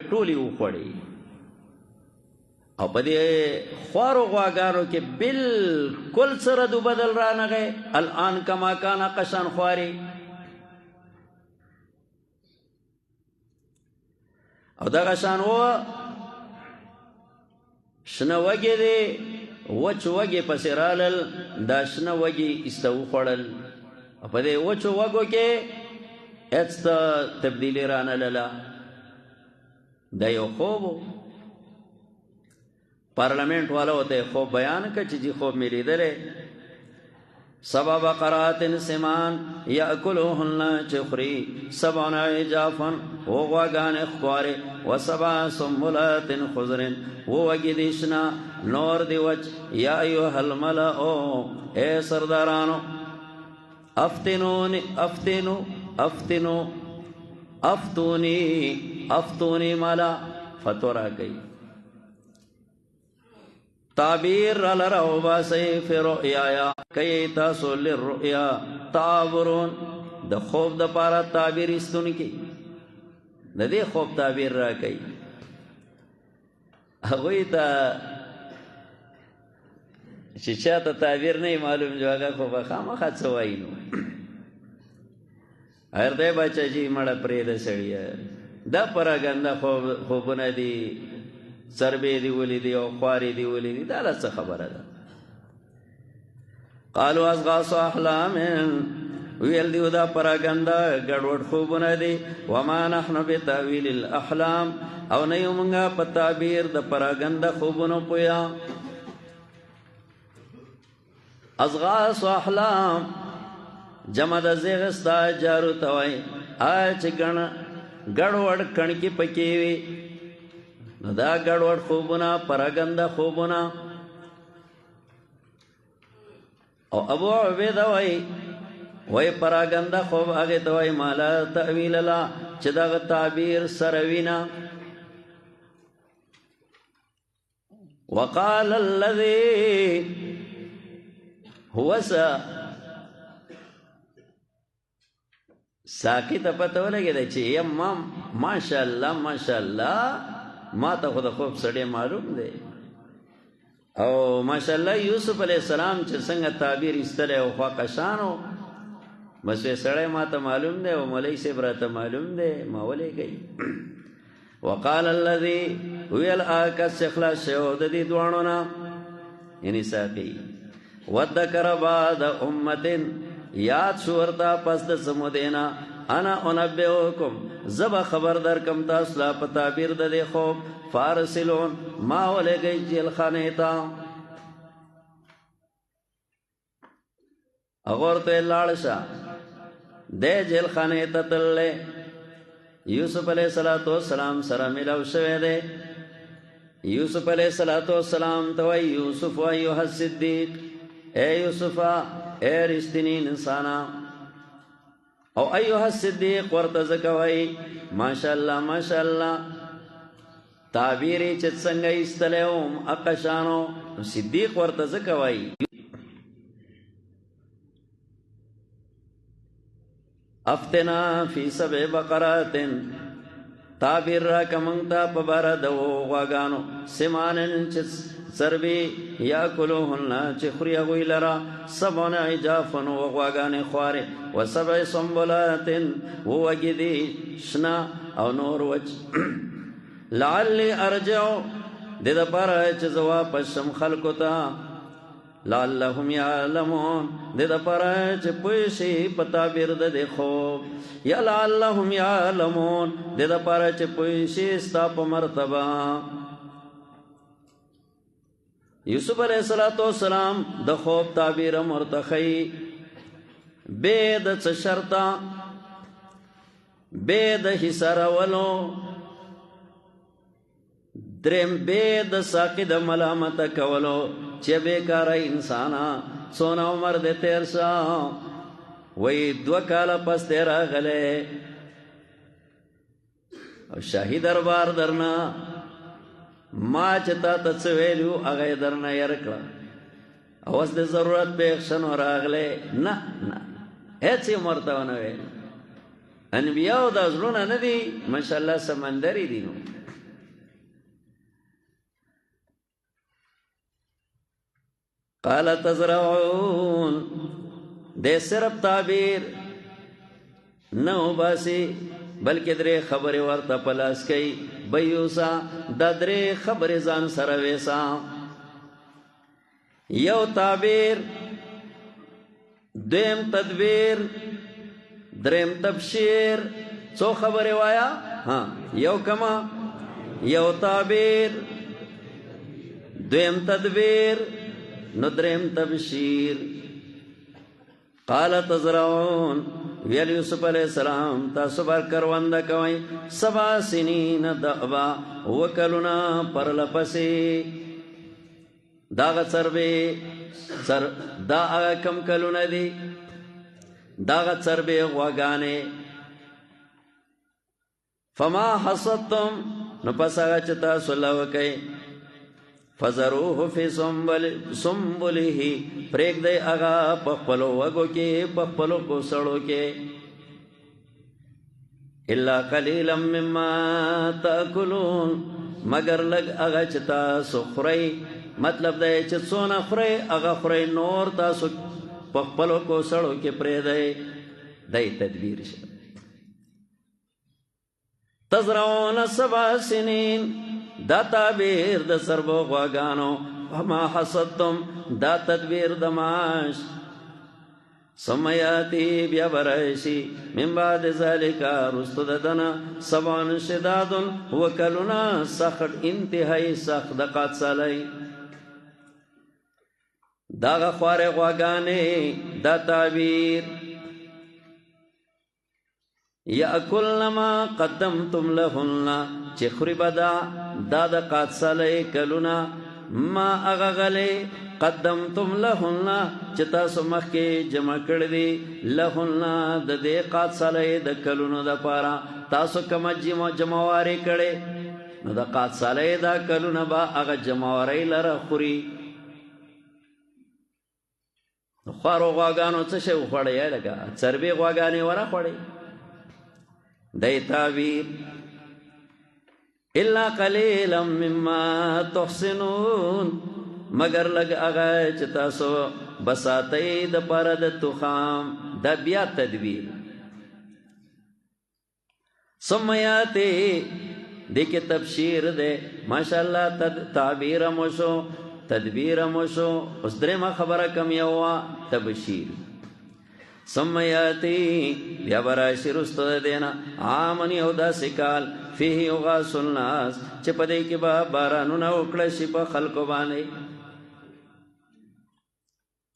ټولې وخوړې او په دې خوارو غواګانو کې بالکل سره دو بدل رانغی الان کما کان قشان خواري او دغه شان و شنه وږي دی وچ وږي پسې رالل دا شنه وږي ایسته وخوړل په دې وچو وږو کې هېڅ تبدیلي رانلله دا یو خوب و پارلمنٹ والا ته خوب بیان کړ چې جی خوب مې لیدلی سبع بقرات سمان یاکلوهن چې خوري سبع عجافا و غواګانې ښکارې و سبع سنبلات خضر و وږي دي شنه نور دی وچ یا ایها الملأ اے سردارانو افتونی مالا فتورا گئی تعبیر لرو باسی فی رؤیایا کئی تاسو للرؤیا تعبرون د خوب د پارا تعبیر استون کی د دې خوب تعبیر را کئی هغوی تا چې چاته تعبیر نه معلوم جو هغه خو به خامخا څه وایي نو هر دی بچه جی مړه پرېږده سړیه دا پراګنده خوبونه دي سربې دي ولیدي او خوارې دي ولیدي دا له څه خبره ده قالوا اضغاث احلام ویل دیو دا پراګنده ګډوډ خوبونه دي وما نحن بتاویل الاحلام او نه یو مونږه په تعبیر د پراګنده خوبونو پویا اضغاث احلام جمع د زیغستا جارو توای آچ ګډوډ کڼکی پکې وي نو دا ګډوډ خوبونه پراګنده خوبونه او ابو عبیده وای پراګنده خوب هغه ته وای مالا تعویل لا چې دا تعبیر سروینا وقال الذي هو ساکت پته ولګی چې یم ماشاءالله ماشاءالله ما ته خود خوب سړی معلوم دی او ماشاءالله یوسف علیہ السلام چې څنګه تعبیر ایستلی او خواکشانو بس سړی ما ته معلوم دی او مولوی صاحب راته معلوم دی ما ولې کوي وقال الذي ویل آکس اخلاص شو د دې دوانو نه یعنی ساقی وذکر بعد امتن یاد شورتا پس د سمودینا انا انبئکم زبا خبر در کم تاسو لا په تعبیر د خوب فارسلون ما ولګی جیل خانه تا اورته لاړشا د جیل خانه ته تلله یوسف علیہ السلام سره ملاو شوه دی یوسف علیہ السلام ته یوسف ایها الصدیق اے یوسف اے رښتینی انسانا او ایها الصدیق ورته زکوي ماشاءالله ماشاءالله تعبیر چې څنګه ایستلوم اقشانو صدیق ورته زکوي افتنا فی سبع بقرات تعبیر را کمنگتا پبارا دو غواگانو سمانن چې سربی یا کلوهن چې خوري هغوی لرا سبعن عجافن و غواګانې خوارې و سبع سنبلات و وږي دي شنه او نور وچ لعلی ارجعو د دپاره چې زه واپس شم خلکو ته لعلهم یعلمون د دپاره چې پوه شي په تعبیر د دې خوب یا لعلهم یعلمون د دپاره چې پوه شي ستا په مرتبه یوسف علیہ السلام د خوب تعبیر مرتخی بے د څه شرطا بے د حصار ولو درم بے د ساقی د ملامت کولو چې بیکار انسانا سونا عمر د تیر شا وی 2 کاله پس تیر غله او شاهی دربار درنا ما چتا ته ویلو هغه درنه یې رکړه اوس د ضرورت په شنو راغله نه هیڅ مرته ونه ویل انبیاء دا زړونه نه دي ماشاءالله سمندري دي نو قال تزرعون دې صرف تعبیر نو باسي بلکې درې خبرې ورته پلاس کوي بيوسا د درې خبرې ځان سره وېسا یو تعبیر دویم تدبیر دریم تبشیر څو خبرې وایا ها یو کما یو تعبیر دویم تدبیر نو دریم تبشیر قال تزرعون ویل یوسف علیہ السلام تاسو بار کرونده کوي 7 سنین دعوا وکلنا پر لپسې داغه سربه سر دا کم کلونه دي داغه سربه غواګانې فما حصدتم نو پس هغه چې تاسو لوکئ فزروه فی سنبله پریک دی اغا پخپلو وگو کے پخپلو کوسڑو کے الا قلیلا مما تاکلون مگر لگ اغا چتا سو خورئی مطلب دی چې څونه خورئ اغا خورئ نور تاسو پخپلو کوسڑو کے پری دی دی تدبیر شه تزرعون 7 سنین دا تعبیر د سربو غواګانو وما حصدتم دا تدبیر د معاش ثم یاتی بیا برایشی من بعد ذالک رستو ددنا 7 شداد وکلنا سخت انتہائی سخت دقات سالی دا غوار غواګانې دا تعبیر یاکلن ما قدمتم لهن چې خوري بدا دا د قاتساله کلونا ما اغغله قدمتم لهن چې تاسو مخکې جمع کړی دي لهن د دې قاتساله د کلونو د پاره تاسو کوم جمعواري کړي نو د قاتساله دا کلونه با هغه جمعواري لره خوري خورو غواګانو څه شی وخړی لګا چربي غواګانې ورا خړی دای تعبیر الا قلیلا مما تحسنون مگر لگ اغا چې تاسو بساتې د پاره د توخام د بیا تدبیر سمياته دغه تبشیر ده ماشاءالله تعبیر موشو تدبیر موشو اوس درېما خبره کم یو تبشیر سمياتی بیا براشی رستو دینا آمنی او دا سکال فیه یغاث الناس چې پدې کې با بارانونه وکړه شي په خلکو باندې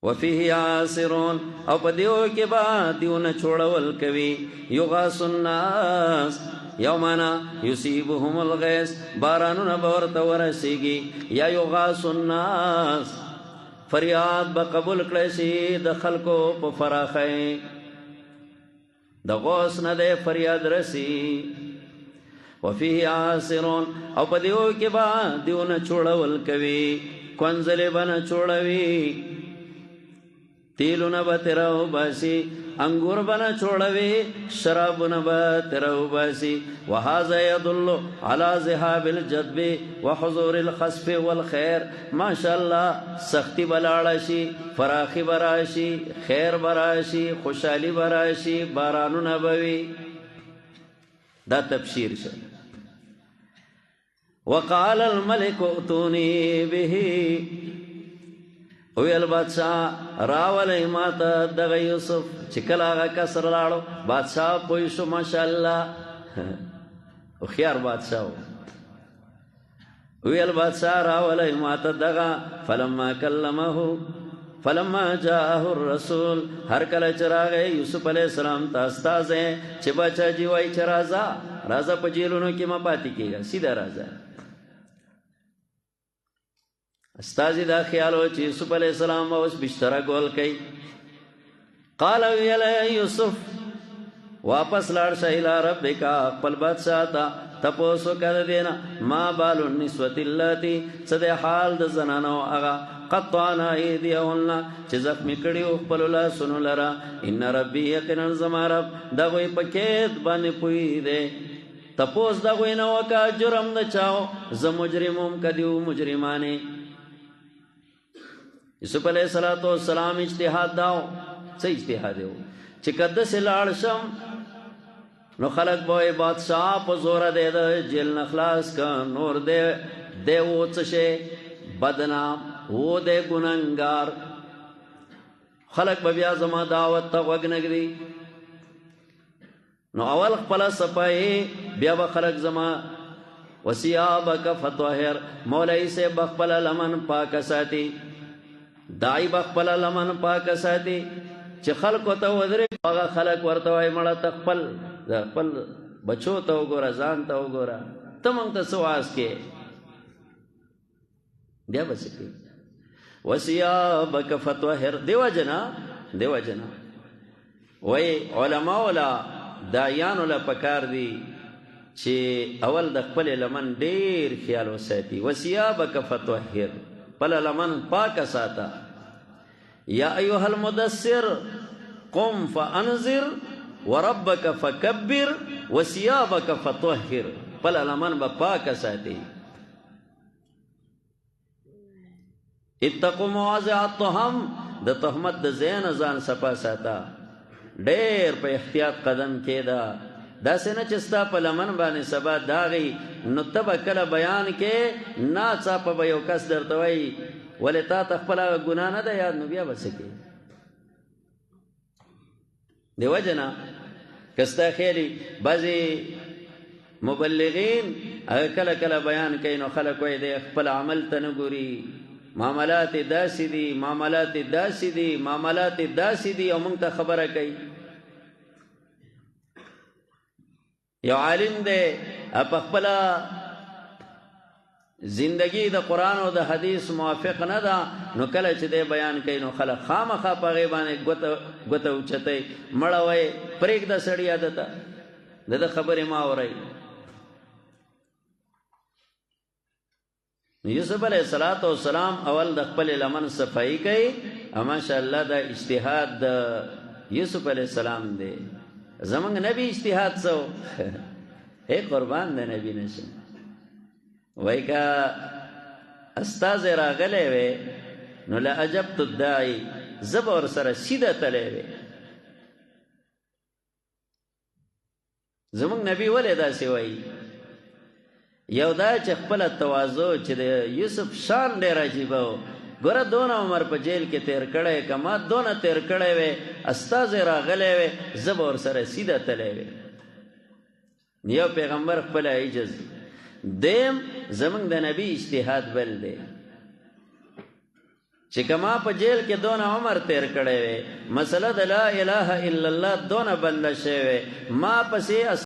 وفیه عاصرون او پدېو کې با دیونه چھوړول کوي یغاث الناس یومنا یصيبهم الغیث بارانونه ورته ورسیږي یا یغاث الناس فریاد با قبول کړی شي د خلکو په فراخی د غوث نه د فریاد رسی وفيه عاصرون او په دیو کې با دیونه چوړول کوي کنزله بنا چوړوي تیلونه به تراو باسي انګور بنا چوړوي شرابونه به تراو باسي وهذا يدل على ذهاب الجدب وحضور الخسف والخير ماشاء الله سختی بلالشي فراخي براشي خیر براشي خوشالي براشي بارانونه بوي دا تبشیر شه وقال الملك ائتوني به ویل بادشاہ راولی ماتا دغه یوسف چې کله هغه کسر لاړو بادشاہ پوه شو ماشاءالله خيار بادشاہ ویل بادشاہ راولی ماتا دغه فلما کلمه فلما جاءه الرسول هر کله چراغ یوسف علیہ السلام تاستازه چې بچا جی وای چې راځه په جیلونو کې ما پاتې کېږي سیده راځه استازی دا خیالو چې یوسف علیہ السلام اوس بستر گول کئ قال یا یوسف واپس لاړ شه الی ربک خپل بادشاہ تا تپوسو کده دینا ما بالو النسوة اللاتی صد حال د زنانو اغا قطعنا ایدیهن چې زخمی کړیو خپل لاسونو لرا ان ربی یقینا زما رب دغه پکېت باندې پوی دی تپوس دغه نه وکا جرم نه چاو ز مجرموم کدیو مجرمانه یوسف علیہ الصلوۃ والسلام اجتهاد داو څه اجتهاد دیو چې کده سلاړ شم نو خلق بوئے بادشاہ پا زورا دے دا جیل نخلاص کا نور دے دے وہ چشے بدنام وہ دے گننگار خلق ببیا زما دعوت تا وگنگری نو اول خپلا سپائی بیا با خلق زما وسیابک فتوہر مولائی سے بخپلا لمن پاک ساتی دائی بخپلا لمن پاک ساتی چه خلقو تا ودری باغا خلق ورتوائی مڑا تخپل خپل بچو ته وګوره ځان ته وګوره ته مونږ ته سواس کې بیا بس کې وسیابک فتوهر دیو جنا وای علماء ولا دایان ولا پکار دی چې اول د خپل لمن ډیر خیال وساتي وسیابک فتوهر بل لمن پاک ساته یا ایها المدثر قم فانذر وربک فکبر وثيابک فطهر بل لمن بپاک ساتي اتقوا مواضع التهم د تهمت د زین ځان صفا ساته ډېر په احتیاط قدم کېدا دا سينه چې ستا په لمن باندې سبا داغي نو تب کله بیان کې نا څه په یو کس درته وای ولې تا خپل ګنا نه ده یاد نو بیا وسکه دیو جنا کستا خیری بعضی مبلغین کله کله بیان کوي نو خلک وای د خپل عمل ته نه ګوري معاملات داسې دي او موږ ته خبره کوي یو عالم دی په خپل زندگی د قرآن او د حدیث موافق نه ده نو کله چې دی بیان کوي نو خلک خامخا په هغې باندې ګوته اوچتئ مړه وی پرېږده سړي عادته د ده خبرې ما اورئ یوسف علیہ الصلوۃ والسلام اول د خپل لمن صفائی کوي او ماشاءالله دا اجتهاد د یوسف علیہ السلام دی زمونږ نبی اجتهاد سو اے قربان د نبی نشم وای کا استاذ راغله وی نو لا عجبت الداعی زبر سره سیده تله وی زمونږ نبی ولې داسې وای یو دا چې خپل تواضع چې د یوسف شان ډیر عجیب و ګوره دونه عمر په جیل کې تیر کړی کما دونه تیر کړی وی استاذ راغلی وی زبر سره سیده تله وی یو پیغمبر خپل عجز دیم زمونږ د نبی اجتهاد بل دی چې کما په جیل کې دونه عمر تیر کړی وی مسله د لا اله الا الله دونه بنده شوی ما پسې